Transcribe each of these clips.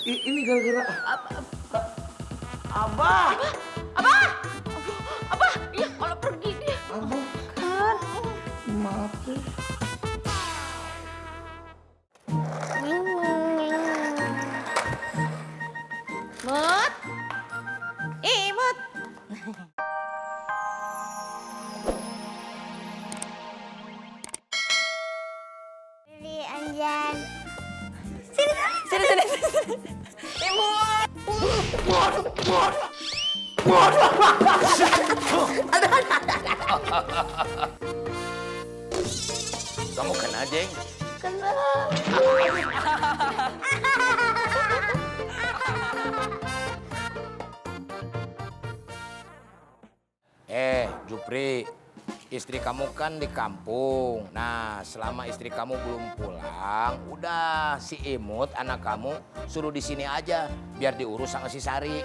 Ini gara-gara Abah. Abah! Abah! Iya, kalau pergi dia. Abah. Kan. Maaf deh. Mut! Mut! Lili Anjan. Sini. Mut! Kamu kena, Jeng? Jupri, istri kamu kan di kampung. Nah, selama istri kamu belum pulang, udah si Imut anak kamu suruh di sini aja biar diurus sama si Sari.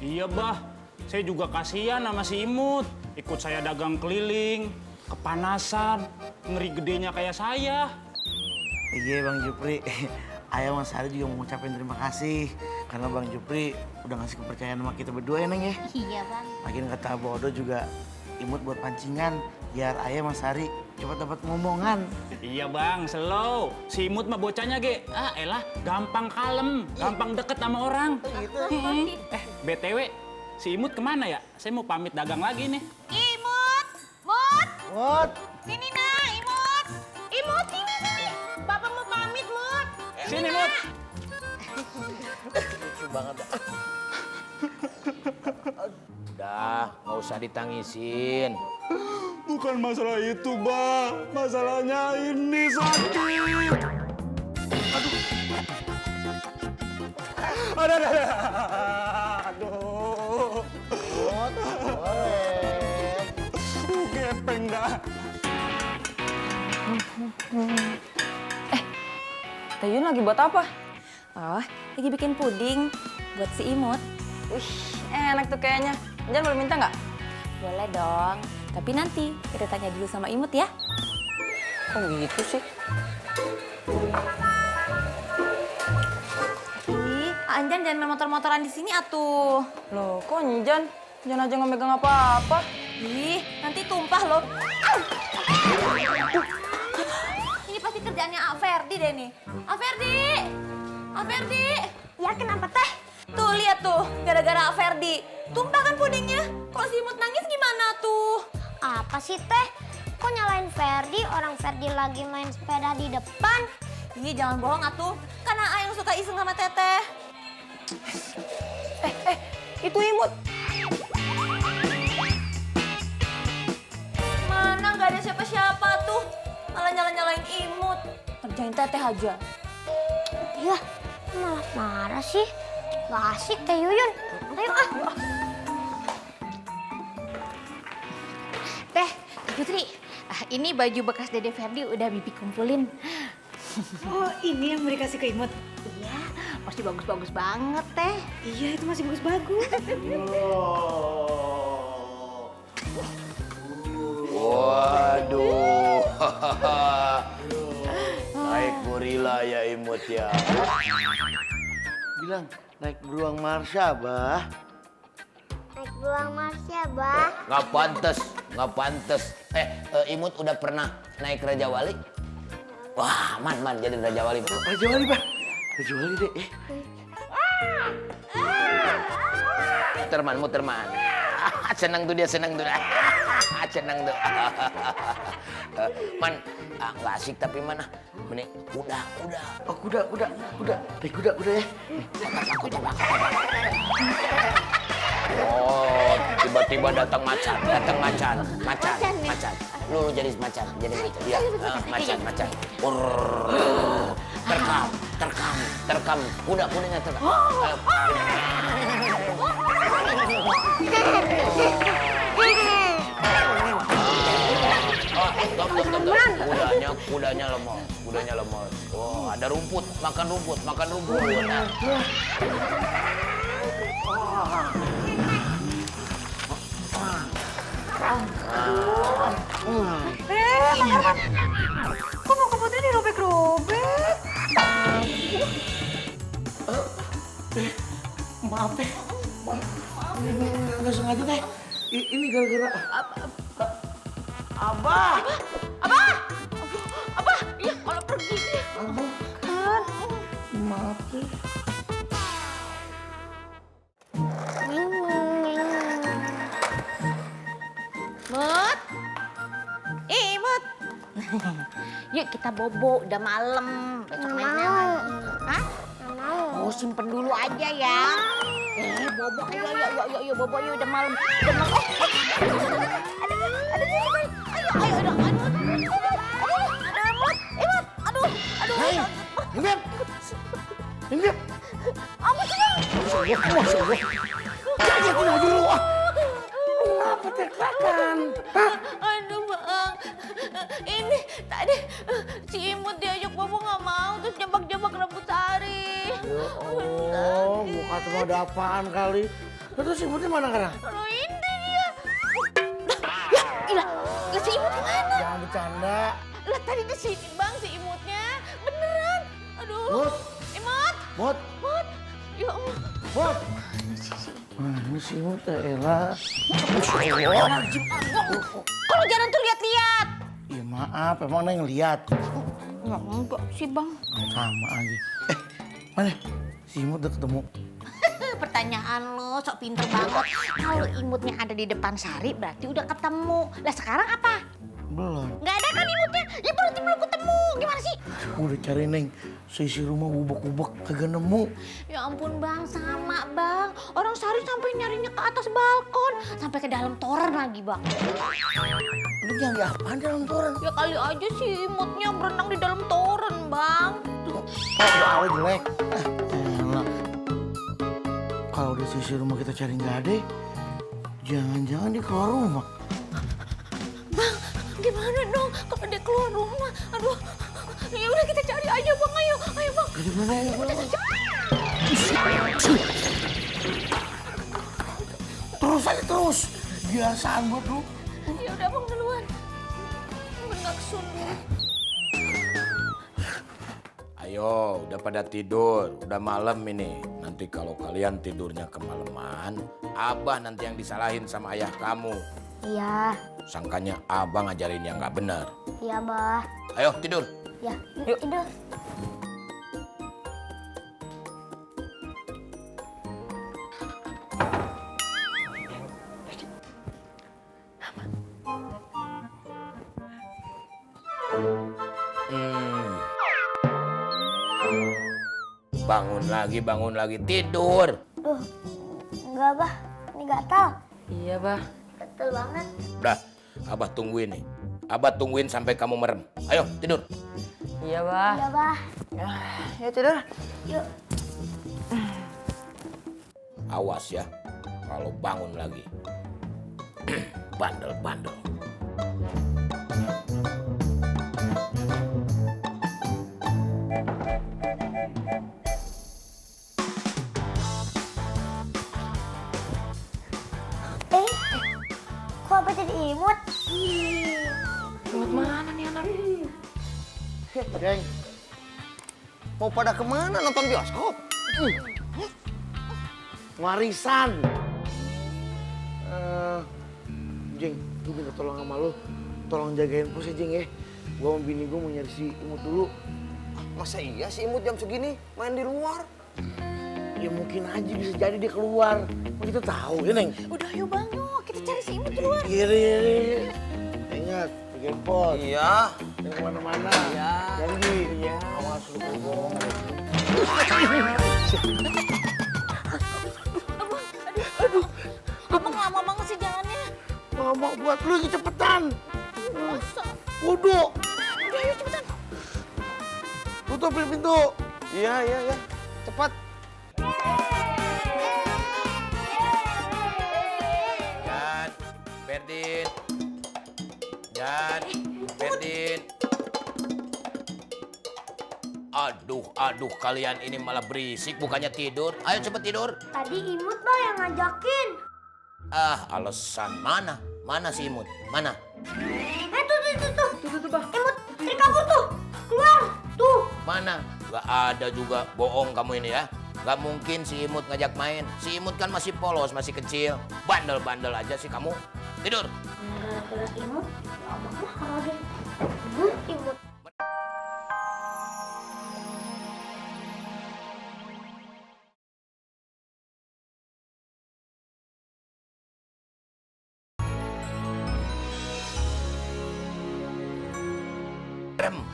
Iya, Bah. Saya juga kasihan sama si Imut. Ikut saya dagang keliling, kepanasan, ngeri gedenya kayak saya. Iya Bang Jupri, Ayah Mas Sari juga mau ngucapin terima kasih karena Bang Jupri udah ngasih kepercayaan sama kita berdua ya Neng ya. Iya bang. Lagian kata Bodo juga Imut buat pancingan biar Ayah Mas Sari cepat dapat ngomongan. Iya, Bang, slow. Si Imut mah bocahnya, Ge. Elah, gampang kalem, gampang deket sama orang. BTW, si Imut kemana ya? Saya mau pamit dagang lagi nih. Imut! Mut! Mut, Sini nak, Imut! Imut, sini nih! Bapak mau pamit, Mut! Sini, Mut. lucu banget. Udah, nggak usah ditangisin. Bukan masalah itu, Bang. Masalahnya ini sakit. Aduh. Gepeng dah. Tayun lagi buat apa? Oh, lagi bikin puding buat si Imut. Wih, enak tuh kayaknya. Jangan boleh minta nggak? Boleh dong. Tapi nanti kita tanya dulu sama Imut ya. Kok gitu sih? Ih, Anjan jangan main motor-motoran di sini atuh. Loh, kok Njan? Jangan aja nggak megang apa-apa. Ih, nanti tumpah loh. Ini pasti kerjaannya A Ferdi deh nih. A Ferdi! A Ferdi! Ya kenapa teh? Tuh, lihat tuh. Gara-gara A Ferdi. Tumpah kan pudingnya. Kalau si Imut nangis gimana tuh? Apa sih teh? Kok nyalain Ferdi? Orang Ferdi lagi main sepeda di depan. Ih, jangan bohong atuh. Karena A yang suka iseng sama Teteh. Itu Imut. Mana nggak ada siapa-siapa tuh. Malah nyala-nyalain Imut. Kerjain Teteh aja. Ya, malah marah sih. Gak asik teh Yuyun. Ayo ah. Teh, Putri, ini baju bekas Dede Ferdi udah Bibi kumpulin. Oh, ini yang mau dikasih ke Imut? Iya, pasti bagus-bagus banget, Teh. Iya, itu masih bagus-bagus. Waduh. Naik gorila ya Imut ya. bilang naik beruang Marsha, Bah. Naik beruang Marsha, Bah. Nggak pantes. Imut udah pernah naik Raja Wali? Wah, man jadi Raja Wali. Raja Wali, Bah. Raja Wali deh. Muterman. Senang tuh dia. Senang tuh. Man, nggak asik tapi mana? Mending kuda. Oh, kuda. Naik kuda ya. Oh, tiba-tiba datang macan. Lu jadi macan. Iya, macan. Terkam. Kudanya terkam. Kudanya lemot. Oh, ada rumput, makan rumput. Nah. Kok mau kebutnya dirobek-robek? Maaf teh. Ini nggak sengaja teh. Ini gara-gara Abah. Abah, ya kalau pergi dia. Abah. Maaf teh. Mut. Imut. Yuk kita bobo, udah malam. Besok mainnya lagi. Hah? Oh, simpen dulu aja ya. Bobo, ayo, bobo, ayo, udah malam. Udah malam. Ada sini, Boy. Ayo, aduh, Imut, aduh. Hei, Beb. Beb. Apa sih, Bang? Masya Allah. Jangan tinggal dulu. Apa teriakan? Aduh, Bang. Ini tadi si Imut diajak bobo nggak mau, terus jebak-jebak rambut Sari. Ya Allah, muka tuh ada apaan kali? Terus Imutnya mana sekarang? Aduh, ini dia. Lah, si Imut gimana? Jangan bercanda. Lah tadi di sini, Bang, si Imutnya. Beneran. Aduh. Mut. Imut. Mut. Ya Allah. Mut. Mana si Imut ya elah. Kalau jalan tuh lihat-lihat. Ya maaf, emang Neng lihat. Enggak sih, Bang. Sama aja. Mana? Si Imut udah ketemu. Pertanyaan lo sok pinter banget. Kalau Imutnya ada di depan Sari berarti udah ketemu. Lah sekarang apa? Belum. Nggak ada kan Imutnya? Ya berarti belum ketemu. Gimana sih? Udah cari Neng. Seisi rumah ubek-ubek kagak nemu. Ya ampun, Bang, sama, Bang. Orang Sari sampai nyarinya ke atas balkon. Sampai ke dalam toren lagi, Bang. Lu nyari apaan di dalam toren? Ya kali aja sih Imutnya berenang di dalam toren, Bang. Kalau awet jelek. Elah. Kalau di sisi rumah kita cari nggak ada, jangan-jangan dia keluar rumah. Bang, gimana dong kalau dia keluar rumah? Aduh, ya udah kita cari aja, Bang. Ayo, Bang. Dari mana ya? Terus aja terus. Biasaan buat lu. Ya udah, Bang, duluan. Benak sun. Ayo, udah pada tidur, udah malam ini. Nanti kalau kalian tidurnya kemalaman, Abah nanti yang disalahin sama ayah kamu. Iya, Sangkanya Abah ngajarin yang nggak benar. iya, Bah. Ayo tidur. Ya, yuk tidur. Bangun lagi, tidur. Enggak, Bah. Ini gatal. Iya, Bah. Gatal banget. Udah, Abah tungguin nih. Abah tungguin sampai kamu merem. Ayo tidur. Iya, Bah. Iya, Bah. Ya tidur. Yuk. Awas ya, kalau bangun lagi. Bandel-bandel. Kok apa jadi Imut? Imut mana nih anak? Geng, mau pada kemana nonton bioskop? Warisan. Jeng, gue minta tolong sama lu. Tolong jagain pos ya, Jeng ya. Gua sama bini gue mau nyari si Imut dulu. Masa iya si Imut jam segini main di luar? Ya mungkin aja bisa jadi dia keluar. Mau kita tahu ya, Neng? Udah, ayo, Bang. Yuk, kita cari si Imut duluan. Iya. Ingat, jagain pos. Iya. Jangan kemana-mana. Iya. Janji. Iya. Awas lu bohong. Abang lama banget sih jalannya. Mama buat lu lagi cepetan. Masa? Wudhu. Udah, ayo cepetan. Tutup pintu. Iya. Cepat. Jan, Ferdin. Jan, Ferdin. Aduh, kalian ini malah berisik, bukannya tidur. Ayo cepet tidur. Tadi Imut, Bah, yang ngajakin. Ah, alasan mana? Mana si Imut? Mana? Tuh, Bah. Imut, kabur tuh. Keluar. Tuh. Mana? Gak ada juga, bohong kamu ini ya. Gak mungkin si Imut ngajak main. Si Imut kan masih polos, masih kecil. Bandel-bandel aja sih kamu. Tidur. Gara-gara imut, abang marah deh. Imut. Rem.